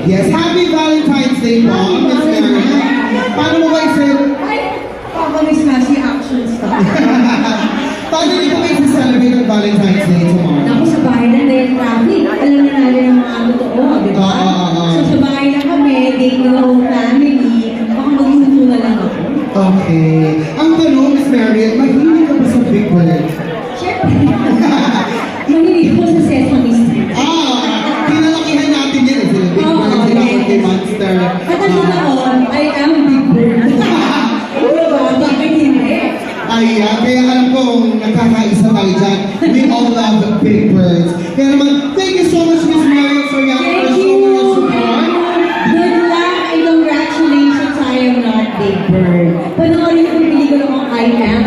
Yes, happy Valentine's Day po, Miss Meryl. Paano mo ba i-celebrate? Ay, pakalis na si action star. Paano niyo po i-celebrate ang Valentine's Day tomorrow? Naku, sa bahay lang dahil traffic. Alam na natin ang mga totoo, di ba? So sa bahay lang kami, day no family, baka magluto na lang ako. Okay. Ang tanong, Miss Meryl, mahilig ka ba sa Big Bird? Siyempre. Mahilig ko sa Sesame Street. Pinalakihan natin yan. Sila Big Bird, sila Cookie Monster. At ang taon, I am Big Bird. Diba? Bakit hindi? Ayan, kaya alam ko, nakakaisa tayo dyan. We all love the Big Birds. Kaya naman, thank you so much, Miss Meryl Soriano, for Thank showing you. your support. Good luck and congratulations. I am not Big Bird. Panoorin yung pelikula kong I Am